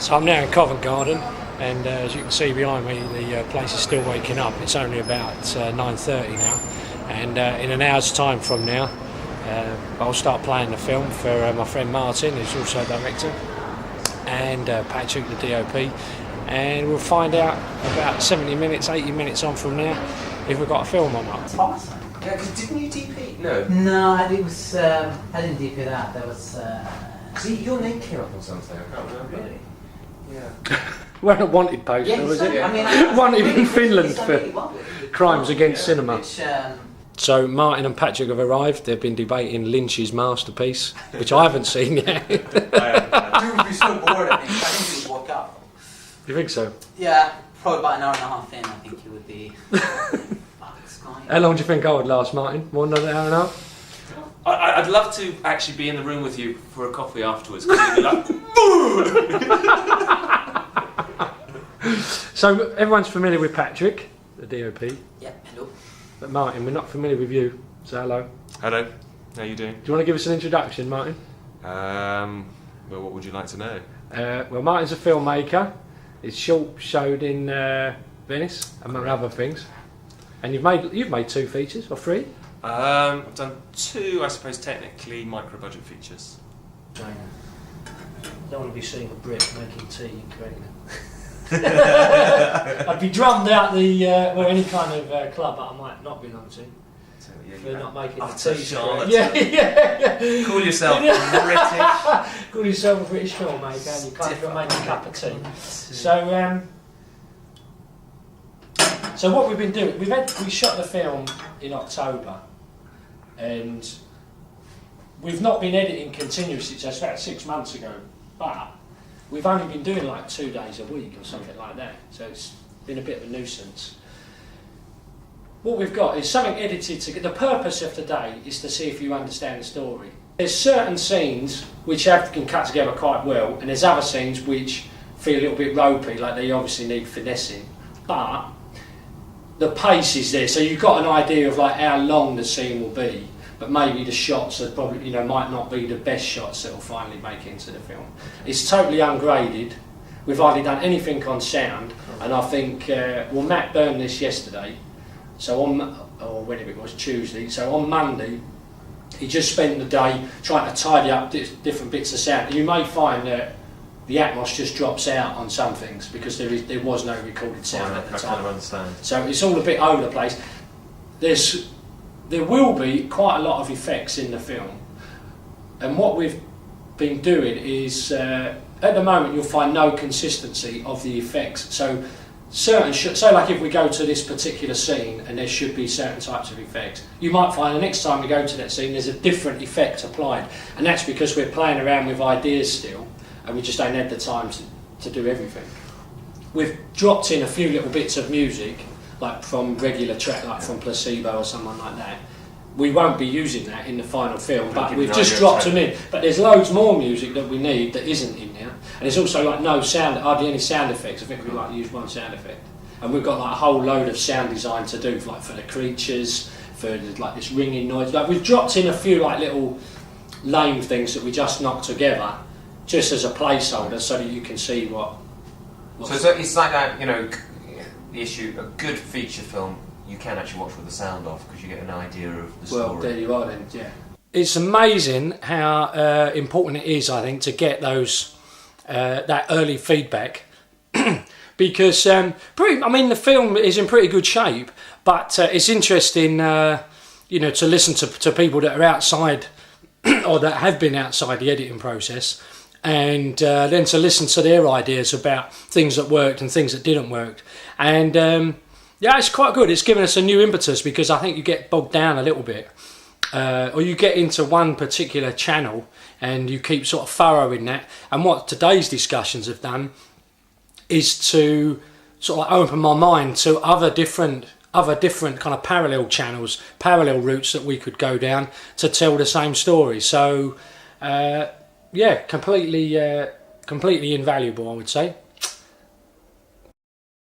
So I'm now in Covent Garden, and as you can see behind me, the place is still waking up. It's only about 9:30 now, and in an hour's time from now, I'll start playing the film for my friend Martin, who's also a director, and Patrick, the DOP, and we'll find out about 70 minutes, 80 minutes on from now if we've got a film or not. Awesome. Yeah, because didn't you DP? No. No, I didn't DP that. There was. See, your name came up on something. I can't remember. Really? Yeah. We're not wanted poster, Yeah, was it? I mean, Wanted in Finland it's for really crimes against cinema. Which, So Martin and Patrick have arrived. They've been debating Lynch's masterpiece, which I haven't seen yet. Dude would be so bored. I think he would walk out. You think so? Yeah, probably about an hour and a half in. I think he would be. How long do you think I would last, Martin? More than an hour and a half? I'd love to actually be in the room with you for a coffee afterwards, because you'd be like, So everyone's familiar with Patrick, the DOP. Yeah, hello. But Martin, we're not familiar with you. So hello. Hello, how you doing? Do you want to give us an introduction, Martin? Well, what would you like to know? Well, Martin's a filmmaker. His short showed in Venice, among other things. And you've made 2 features, or 3? I've done 2, I suppose, technically micro-budget features. China. Don't want to be seeing a Brit making tea in Korea. I'd be drummed out any kind of club that I might not belong to. So, yeah, They're not making oh, tea. Charlotte. Yeah. Call yourself British. Call yourself a British filmmaker, and you can't even make a cup of tea. So what we've been doing, we shot the film in October, and we've not been editing continuously. So it's about 6 months ago, but we've only been doing like 2 days a week or something like that. So it's been a bit of a nuisance. What we've got is something edited to get. The purpose of today is to see if you understand the story. There's certain scenes which can cut together quite well, and there's other scenes which feel a little bit ropey, like they obviously need finessing. But the pace is there, so you've got an idea of like how long the scene will be, but maybe the shots are probably, might not be the best shots that will finally make it into the film. It's totally ungraded. We've hardly done anything on sound, and I think Matt burned this yesterday. So whenever it was, Tuesday. So on Monday, he just spent the day trying to tidy up different bits of sound. And you may find that the atmos just drops out on some things because there was no recorded sound at the time. I kind of understand. So it's all a bit over the place. There will be quite a lot of effects in the film, and what we've been doing is at the moment you'll find no consistency of the effects. So like if we go to this particular scene and there should be certain types of effects, you might find the next time we go to that scene there's a different effect applied, and that's because we're playing around with ideas still, and we just don't have the time to do everything. We've dropped in a few little bits of music, like from regular track, like from Placebo or someone like that. We won't be using that in the final film, but we've just dropped them in. But there's loads more music that we need that isn't in there, and there's also like no sound, hardly any sound effects. I think we like use one sound effect, and we've got like a whole load of sound design to do, like for the creatures, for like this ringing noise. Like we've dropped in a few like little lame things that we just knocked together, just as a placeholder, so that you can see what. So it's like that, the issue. A good feature film you can actually watch with the sound off because you get an idea of the story. Well, there you are then, yeah. It's amazing how important it is, I think, to get those that early feedback because the film is in pretty good shape, but it's interesting, to listen to people that are outside or that have been outside the editing process, and then to listen to their ideas about things that worked and things that didn't work, and. Yeah, it's quite good. It's given us a new impetus because I think you get bogged down a little bit, or you get into one particular channel and you keep sort of furrowing that. And what today's discussions have done is to sort of open my mind to other different kind of parallel channels, parallel routes that we could go down to tell the same story. So, completely invaluable, I would say.